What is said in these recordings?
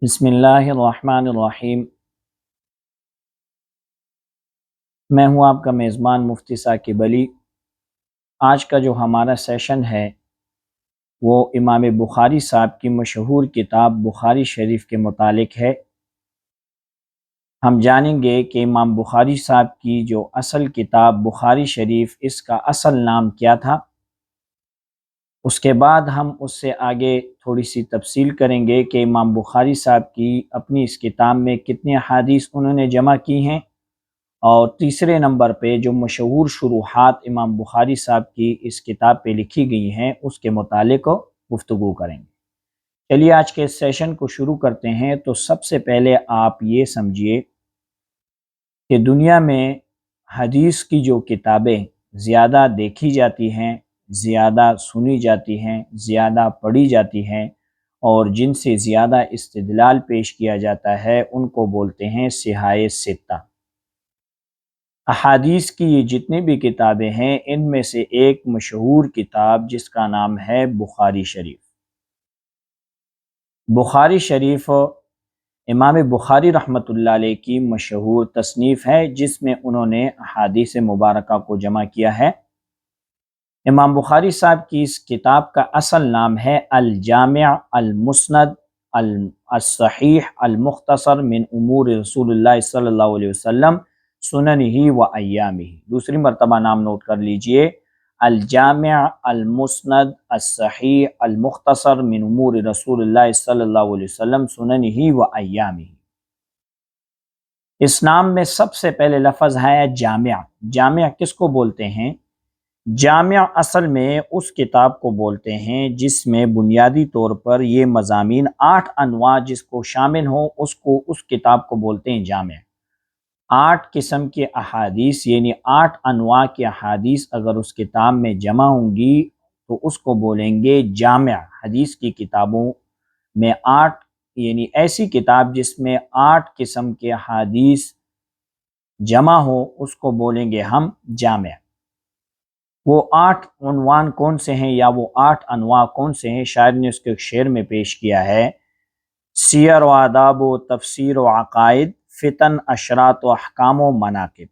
بسم اللہ الرحمن الرحیم۔ میں ہوں آپ کا میزبان مفتی ثاقب علی۔ آج کا جو ہمارا سیشن ہے وہ امام بخاری صاحب کی مشہور کتاب بخاری شریف کے متعلق ہے۔ ہم جانیں گے کہ امام بخاری صاحب کی جو اصل کتاب بخاری شریف، اس کا اصل نام کیا تھا۔ اس کے بعد ہم اس سے آگے تھوڑی سی تفصیل کریں گے کہ امام بخاری صاحب کی اپنی اس کتاب میں کتنے احادیث انہوں نے جمع کی ہیں، اور تیسرے نمبر پہ جو مشہور شروحات امام بخاری صاحب کی اس کتاب پہ لکھی گئی ہیں اس کے متعلق گفتگو کریں گے۔ چلیے آج کے اس سیشن کو شروع کرتے ہیں۔ تو سب سے پہلے آپ یہ سمجھیے کہ دنیا میں حدیث کی جو کتابیں زیادہ دیکھی جاتی ہیں، زیادہ سنی جاتی ہیں، زیادہ پڑھی جاتی ہیں، اور جن سے زیادہ استدلال پیش کیا جاتا ہے، ان کو بولتے ہیں صحاح ستہ۔ احادیث کی یہ جتنی بھی کتابیں ہیں، ان میں سے ایک مشہور کتاب جس کا نام ہے بخاری شریف۔ بخاری شریف امام بخاری رحمۃ اللہ علیہ کی مشہور تصنیف ہے، جس میں انہوں نے احادیث مبارکہ کو جمع کیا ہے۔ امام بخاری صاحب کی اس کتاب کا اصل نام ہے الجامع المسند الصحیح المختصر من امور رسول اللہ صلی اللہ علیہ وسلم سننہ و ایامہ۔ دوسری مرتبہ نام نوٹ کر لیجئے، الجامع المسند الصحیح المختصر من امور رسول اللہ صلی اللہ علیہ وسلم سننہ و ایامہ۔ اس نام میں سب سے پہلے لفظ ہے جامع۔ جامع کس کو بولتے ہیں؟ جامع اصل میں اس کتاب کو بولتے ہیں جس میں بنیادی طور پر یہ مضامین 8 انواع جس کو شامل ہوں، اس کتاب کو بولتے ہیں جامع۔ 8 قسم کے احادیث، یعنی 8 انواع کے احادیث اگر اس کتاب میں جمع ہوں گی تو اس کو بولیں گے جامع۔ حدیث کی کتابوں میں 8، یعنی ایسی کتاب جس میں 8 قسم کے احادیث جمع ہو، اس کو بولیں گے ہم جامع۔ وہ 8 عنوان کون سے ہیں یا وہ 8 انواع کون سے ہیں؟ شاعر نے اس کے ایک شعر میں پیش کیا ہے، سیر و آداب و تفسیر و عقائد، فتن اشرات و احکام و مناقب۔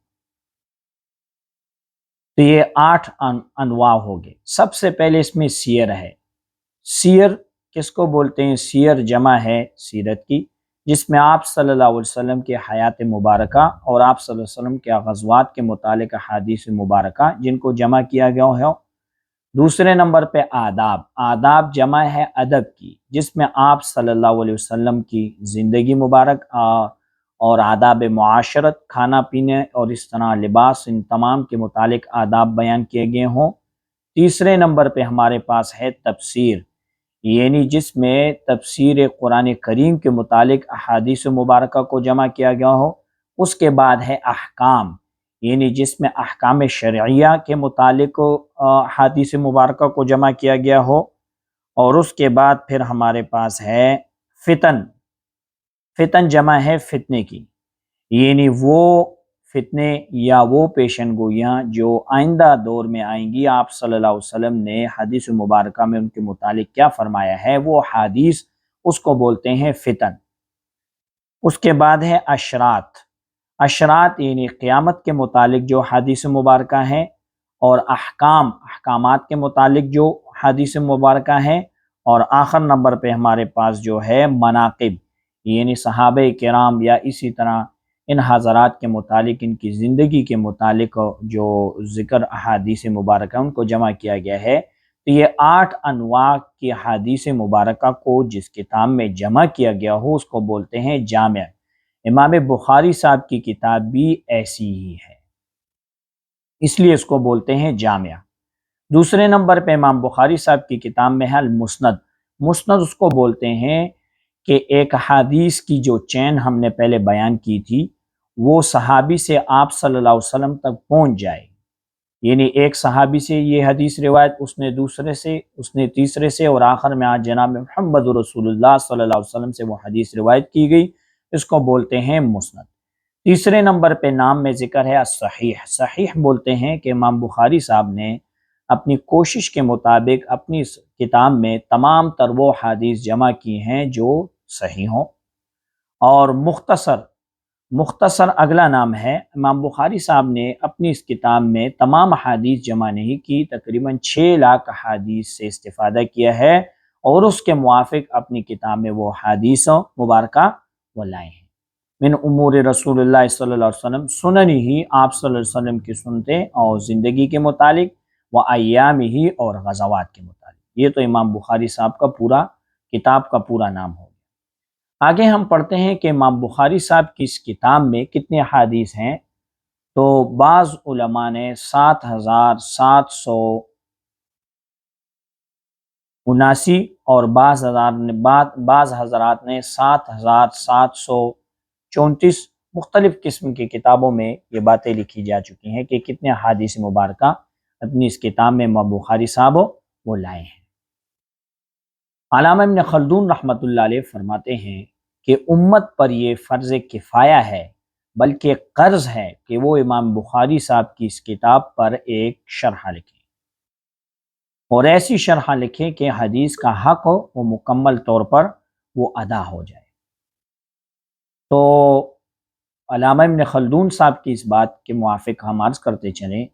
تو یہ 8 انواع ہو گئے۔ سب سے پہلے اس میں سیر ہے۔ سیر کس کو بولتے ہیں؟ سیر جمع ہے سیرت کی، جس میں آپ صلی اللہ علیہ وسلم کے حیات مبارکہ اور آپ صلی اللہ علیہ وسلم کے غزوات کے متعلق احادیث مبارکہ جن کو جمع کیا گیا ہے۔ دوسرے نمبر پہ آداب۔ آداب جمع ہے ادب کی، جس میں آپ صلی اللہ علیہ وسلم کی زندگی مبارک اور آداب معاشرت، کھانا پینے اور اس طرح لباس، ان تمام کے متعلق آداب بیان کیے گئے ہوں۔ تیسرے نمبر پہ ہمارے پاس ہے تفسیر، یعنی جس میں تفسیر قرآن کریم کے متعلق احادیث مبارکہ کو جمع کیا گیا ہو۔ اس کے بعد ہے احکام، یعنی جس میں احکام شرعیہ کے متعلق احادیث مبارکہ کو جمع کیا گیا ہو۔ اور اس کے بعد پھر ہمارے پاس ہے فتن۔ فتن جمع ہے فتنے کی، یعنی وہ فتنے یا وہ پیشن گوئیاں جو آئندہ دور میں آئیں گی، آپ صلی اللہ علیہ وسلم نے حدیث مبارکہ میں ان کے متعلق کیا فرمایا ہے، وہ حدیث اس کو بولتے ہیں فتن۔ اس کے بعد ہے اشرات۔ اشرات یعنی قیامت کے متعلق جو حدیث مبارکہ ہیں، اور احکامات کے متعلق جو حدیث مبارکہ ہیں۔ اور آخر نمبر پہ ہمارے پاس جو ہے مناقب، یعنی صحابہ کرام یا اسی طرح ان حضرات کے متعلق، ان کی زندگی کے متعلق جو ذکر احادیث مبارکہ ان کو جمع کیا گیا ہے۔ تو یہ 8 انواع کی حدیث مبارکہ کو جس کتاب میں جمع کیا گیا ہو اس کو بولتے ہیں جامع۔ امام بخاری صاحب کی کتاب بھی ایسی ہی ہے، اس لیے اس کو بولتے ہیں جامع۔ دوسرے نمبر پہ امام بخاری صاحب کی کتاب میں ہے المسند۔ مسند اس کو بولتے ہیں کہ ایک حدیث کی جو چین ہم نے پہلے بیان کی تھی، وہ صحابی سے آپ صلی اللہ علیہ وسلم تک پہنچ جائے، یعنی ایک صحابی سے یہ حدیث روایت، اس نے دوسرے سے، اس نے تیسرے سے، اور آخر میں آج جناب محمد رسول اللہ صلی اللہ علیہ وسلم سے وہ حدیث روایت کی گئی، اس کو بولتے ہیں مسند۔ تیسرے نمبر پہ نام میں ذکر ہے الصحیح۔ صحیح بولتے ہیں کہ امام بخاری صاحب نے اپنی کوشش کے مطابق اپنی کتاب میں تمام تر وہ حدیث جمع کی ہیں جو صحیح ہوں۔ اور مختصر اگلا نام ہے۔ امام بخاری صاحب نے اپنی اس کتاب میں تمام احادیث جمع نہیں کی، تقریباً 6 لاکھ احادیث سے استفادہ کیا ہے، اور اس کے موافق اپنی کتاب میں وہ احادیث مبارکہ وہ لائے ہیں۔ من امور رسول اللہ صلی اللہ علیہ وسلم، سنن ہی آپ صلی اللہ علیہ وسلم کی سنتیں اور زندگی کے متعلق، و ایام ہی اور غزوات کے متعلق۔ یہ تو امام بخاری صاحب کا پورا کتاب کا پورا نام ہو گیا۔ آگے ہم پڑھتے ہیں کہ امام بخاری صاحب کی اس کتاب میں کتنے احادیث ہیں، تو بعض علماء نے 7,779 اور بعض حضرات نے 7,734، مختلف قسم کی کتابوں میں یہ باتیں لکھی جا چکی ہیں کہ کتنے احادیث مبارکہ اپنی اس کتاب میں امام بخاری صاحب وہ لائے ہیں۔ علامہ ابن خلدون رحمۃ اللہ علیہ فرماتے ہیں کہ امت پر یہ فرض کفایہ ہے، بلکہ قرض ہے کہ وہ امام بخاری صاحب کی اس کتاب پر ایک شرح لکھیں، اور ایسی شرح لکھیں کہ حدیث کا حق ہو وہ مکمل طور پر وہ ادا ہو جائے۔ تو علامہ ابن خلدون صاحب کی اس بات کے موافق ہم عرض کرتے چلیں،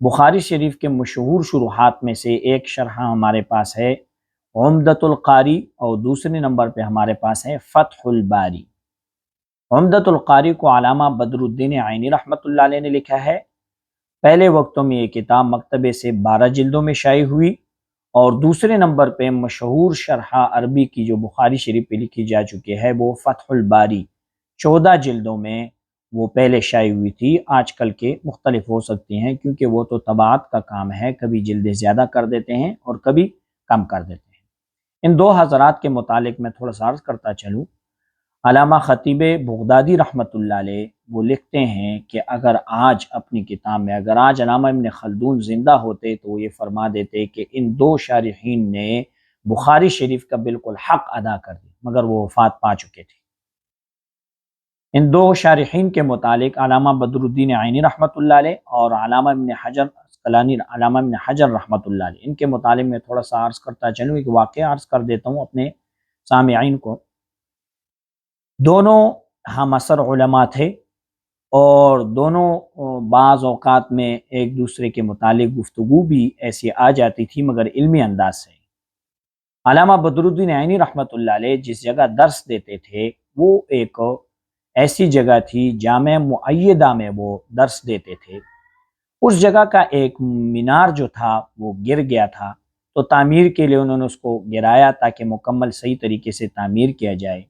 بخاری شریف کے مشہور شروحات میں سے ایک شرح ہمارے پاس ہے عمدۃ القاری، اور دوسرے نمبر پہ ہمارے پاس ہے فتح الباری۔ عمدۃ القاری کو علامہ بدر الدین عینی رحمۃ اللہ علیہ نے لکھا ہے۔ پہلے وقتوں میں یہ کتاب مکتبے سے 12 جلدوں میں شائع ہوئی، اور دوسرے نمبر پہ مشہور شرح عربی کی جو بخاری شریف پہ لکھی جا چکی ہے وہ فتح الباری 14 جلدوں میں وہ پہلے شائع ہوئی تھی۔ آج کل کے مختلف ہو سکتی ہیں کیونکہ وہ تو طباعت کا کام ہے، کبھی جلدیں زیادہ کر دیتے ہیں اور کبھی کم کر دیتے ہیں۔ ان دو حضرات کے متعلق میں تھوڑا سا عرض کرتا چلوں۔ علامہ خطیب بغدادی رحمۃ اللہ علیہ وہ لکھتے ہیں کہ اگر آج اپنی کتاب میں اگر آج علامہ ابن خلدون زندہ ہوتے تو وہ یہ فرما دیتے کہ ان دو شارحین نے بخاری شریف کا بالکل حق ادا کر دیا، مگر وہ وفات پا چکے تھے۔ ان دو شارحین کے متعلق علامہ بدر الدین عینی رحمۃ اللہ علیہ اور علامہ ابن حجر رحمۃ اللہ علیہ، ان کے متعلق میں تھوڑا سا عرض کرتا چلوں، ایک واقعہ عرض کر دیتا ہوں اپنے سامعین کو۔ دونوں ہم عصر علماء تھے، اور دونوں بعض اوقات میں ایک دوسرے کے متعلق گفتگو بھی ایسی آ جاتی تھی مگر علمی انداز سے۔ علامہ بدر الدین عینی رحمۃ اللہ علیہ جس جگہ درس دیتے تھے وہ ایک ایسی جگہ تھی، جامع مؤیدہ میں وہ درس دیتے تھے۔ اس جگہ کا ایک مینار جو تھا وہ گر گیا تھا، تو تعمیر کے لیے انہوں نے اس کو گرایا تاکہ مکمل صحیح طریقے سے تعمیر کیا جائے۔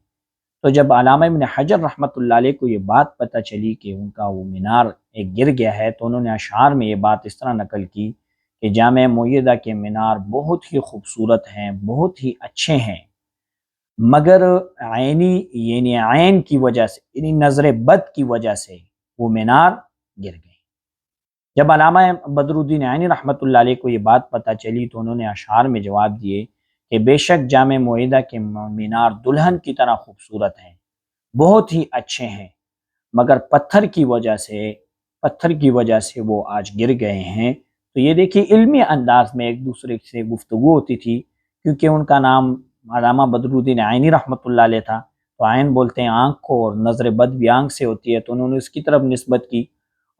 تو جب علامہ ابن حجر رحمۃ اللہ علیہ کو یہ بات پتہ چلی کہ ان کا وہ مینار ایک گر گیا ہے، تو انہوں نے اشعار میں یہ بات اس طرح نقل کی کہ جامع مؤیدہ کے مینار بہت ہی خوبصورت ہیں، بہت ہی اچھے ہیں، مگر یعنی عین کی وجہ سے، یعنی نظر بد کی وجہ سے وہ مینار گر گئے۔ جب علامہ بدر الدین عینی رحمۃ اللہ علیہ کو یہ بات پتہ چلی تو انہوں نے اشعار میں جواب دیے کہ بے شک جامع مؤیدہ کے مینار دلہن کی طرح خوبصورت ہیں، بہت ہی اچھے ہیں، مگر پتھر کی وجہ سے وہ آج گر گئے ہیں۔ تو یہ دیکھیے علمی انداز میں ایک دوسرے سے گفتگو ہوتی تھی، کیونکہ ان کا نام علامہ بدر الدین عینی رحمۃ اللہ علیہ تھا، تو عین بولتے ہیں آنکھ کو، اور نظر بد بھی آنکھ سے ہوتی ہے، تو انہوں نے اس کی طرف نسبت کی۔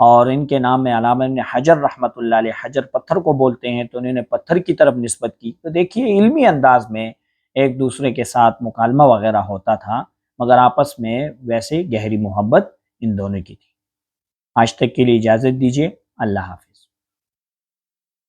اور ان کے نام میں علامہ ابن حجر رحمۃ اللہ علیہ، حجر پتھر کو بولتے ہیں، تو انہوں نے پتھر کی طرف نسبت کی۔ تو دیکھیے علمی انداز میں ایک دوسرے کے ساتھ مکالمہ وغیرہ ہوتا تھا، مگر آپس میں ویسے گہری محبت ان دونوں کی تھی۔ آج تک کے لیے اجازت دیجیے، اللہ حافظ۔